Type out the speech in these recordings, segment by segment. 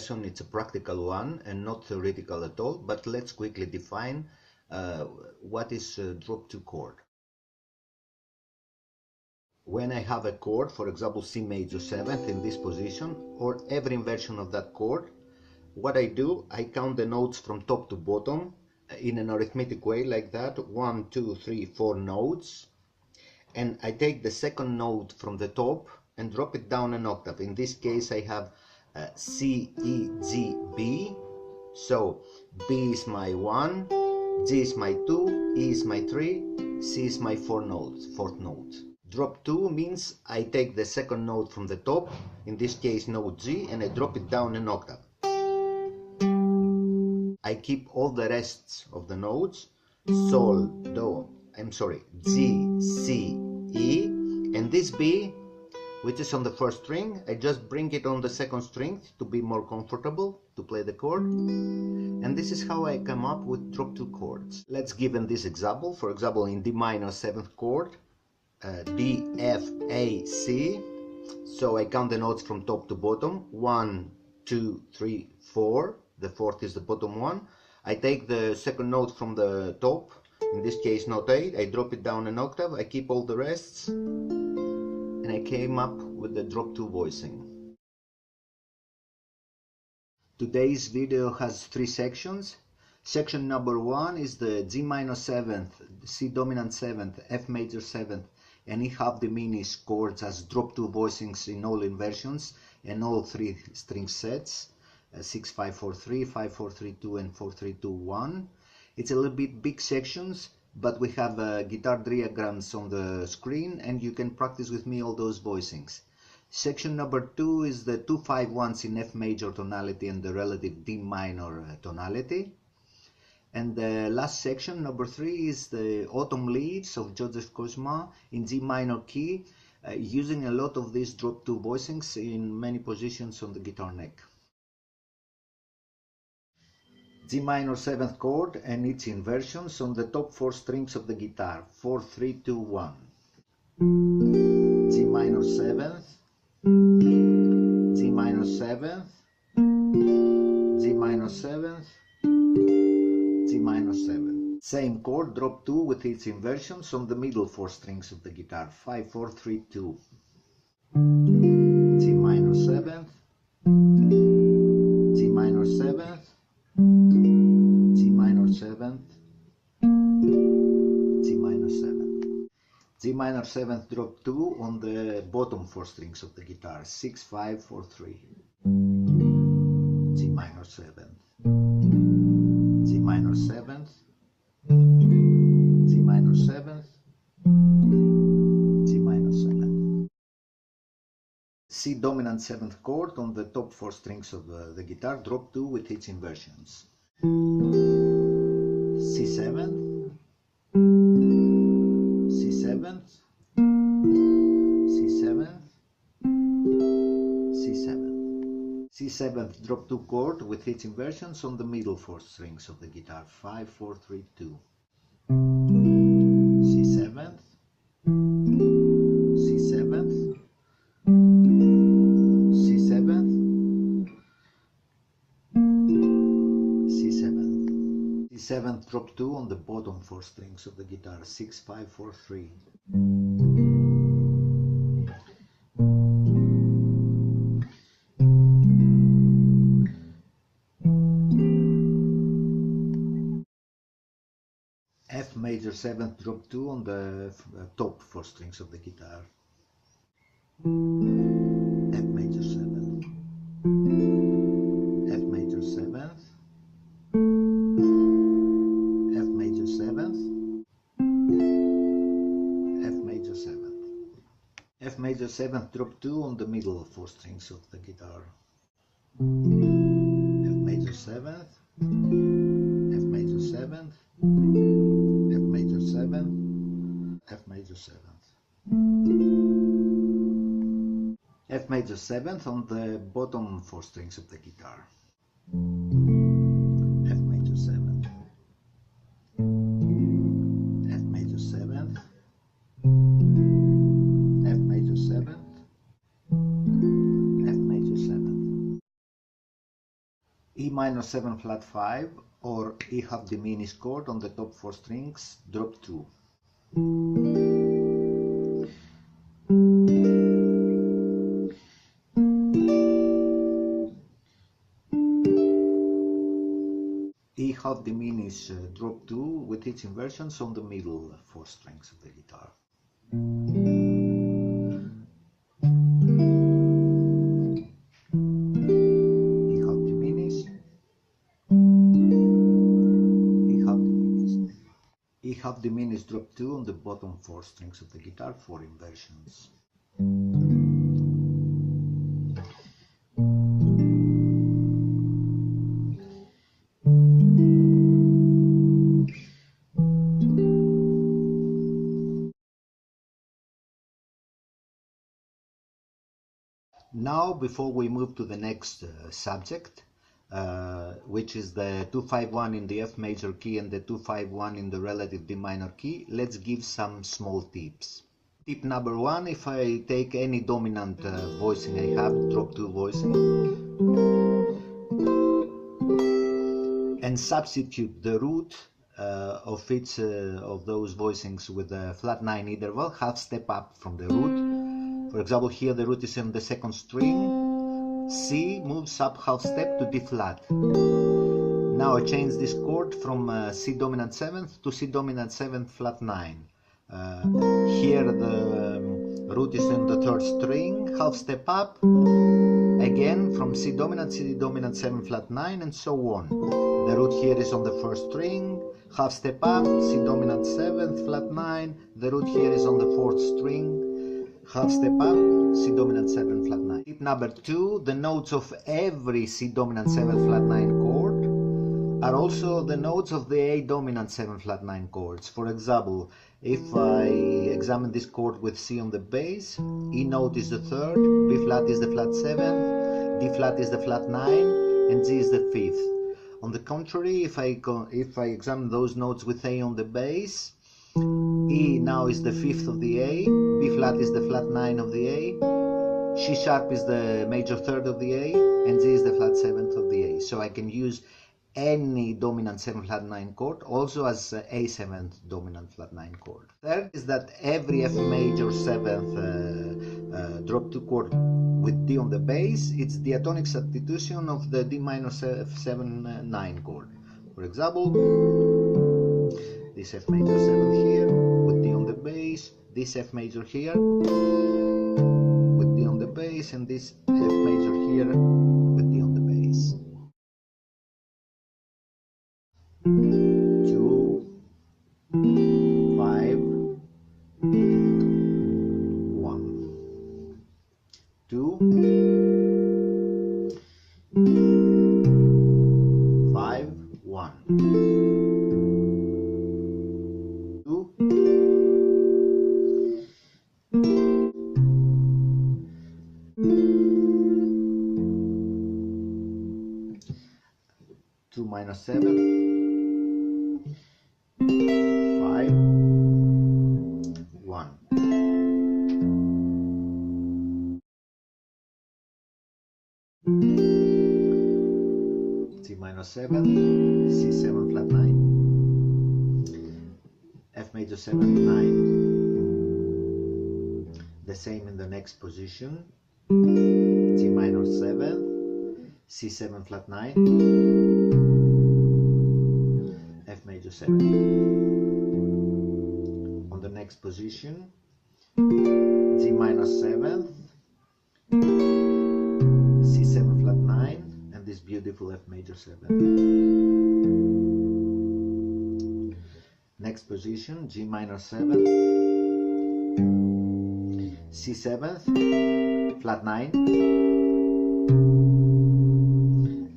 lesson it's a practical one and not theoretical at all, but let's quickly define what is drop 2 chord. When I have a chord, for example C major 7th in this position, or every inversion of that chord, what I do, I count the notes from top to bottom in an arithmetic way like that, 1, 2, 3, 4 notes, and I take the second note from the top and drop it down an octave. In this case I have C, E, G, B, so B is my 1, G is my 2, E is my 3, C is my 4th note. Drop 2 means I take the second note from the top, in this case note G, and I drop it down an octave. I keep all the rests of the notes, Sol, Do, G, C, E, and this B, which is on the first string, I just bring it on the second string to be more comfortable to play the chord. And this is how I come up with drop 2 chords. Let's give them this example. For example, in D minor 7th chord, D, F, A, C. So I count the notes from top to bottom, 1, 2, 3, 4. The 4th is the bottom one. I take the second note from the top, in this case note 8, I drop it down an octave, I keep all the rests, and I came up with the drop 2 voicing. Today's video has 3 sections. Section number 1 is the G minor 7th, C dominant 7th, F major 7th, and E-half diminished chords as drop 2 voicings in all inversions and all 3 string sets. 6, 5, 4, 3, 5, 4, 3, 2 and 4, 3, 2, 1. It's a little bit big sections, but we have guitar diagrams on the screen and you can practice with me all those voicings. Section number 2 is the 2 5 1s in F major tonality and the relative D minor tonality. And the last section, number 3, is the Autumn Leaves of Joseph Cosma in G minor key, using a lot of these drop 2 voicings in many positions on the guitar neck. G minor 7th chord and its inversions on the top 4 strings of the guitar, 4, 3, 2, 1. G minor 7th, G minor 7th, G minor 7th, G minor 7th. Same chord, drop 2 with its inversions on the middle 4 strings of the guitar, 5, 4, 3, 2. G minor 7th, G minor 7th, G minor 7th, G minor 7th. G minor 7th drop 2 on the bottom 4 strings of the guitar, 6, 5, 4, 3. G minor 7th, G minor 7th, G minor 7th, G minor 7th. C dominant 7th chord on the top 4 strings of the guitar, drop 2 with its inversions. C7th, C7th, C7th, C7th. C7th drop 2 chord with its inversions on the middle 4 strings of the guitar, 5, 4, 3, 2. C7th, C7th, C7th, C7th. C7th drop 2 on the bottom 4 strings of the guitar, 6, 5, 4, 3. F major 7th drop 2 on the top 4 strings of the guitar. F major 7th, F major 7th, F major 7th, F major 7th. F major 7th drop 2 on the middle 4 strings of the guitar. F major 7th, F major 7th, F major 7th, F major 7th. F major 7th on the bottom 4 strings of the guitar. F major 7th, F major 7th, F major 7th, F major 7th. E minor 7 flat 5 or E half diminished chord on the top 4 strings, drop 2. E half diminished drop 2 with its inversions on the middle 4 strings of the guitar. E half diminished, E half diminished, E half diminished drop 2 on the bottom 4 strings of the guitar for inversions. Now, before we move to the next subject, which is the 2-5-1 in the F major key and the 2-5-1 in the relative D minor key, let's give some small tips. Tip number 1, if I take any dominant voicing I have, drop 2 voicing, and substitute the root of each of those voicings with a flat 9 interval, half step up from the root. For example, here the root is in the 2nd string, C moves up half step to D flat. Now I change this chord from C dominant 7th to C dominant 7th flat 9. Here the root is in the 3rd string, half step up, again from C dominant 7 flat 9 and so on. The root here is on the 1st string, half step up, C dominant 7th flat 9, the root here is on the 4th string, half step up, C dominant 7 flat 9. Tip number 2, the notes of every C dominant 7 flat 9 chord are also the notes of the A dominant 7 flat 9 chords. For example, if I examine this chord with C on the bass, E note is the 3rd, B flat is the flat 7th, D flat is the flat 9, and G is the 5th. On the contrary, if I examine those notes with A on the bass, E now is the 5th of the A, B flat is the flat 9 of the A, C sharp is the major 3rd of the A, and G is the flat 7th of the A. So I can use any dominant 7 flat 9 chord also as A 7th dominant flat 9 chord. Third is that every F major 7th drop 2 chord with D on the bass, it's the atonic substitution of the D minor 7 9 chord. For example, this F major 7 here with D on the bass, this F major here with D on the bass, and this F major here with D on the bass. 2, 5, 1. 2, 5, 1. 2 minor 7, 5, 1. C minor 7, C7 flat 9, F major 7, 9. The same in the next position, G minor 7, C7 flat 9, F major 7. On the next position, G minor 7th, C7 flat 9, and this beautiful F major 7. Next position, G minor 7, C7th, flat 9,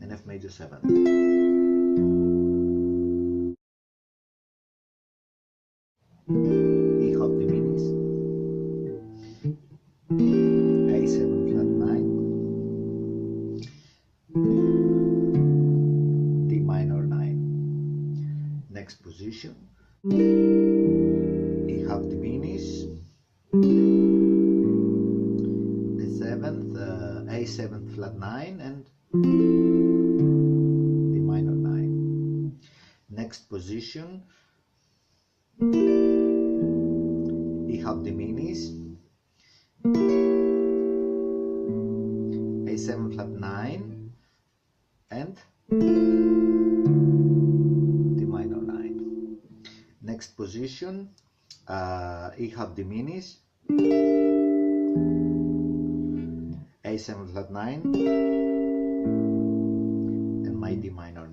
and F major 7. E half diminished, A7 flat 9, D minor 9. Next position, E half diminished, the 7th, A7 flat 9, and Next position, E half diminished, A7 flat 9, and D minor 9. Next position, E half diminished, A7 flat 9, and my D minor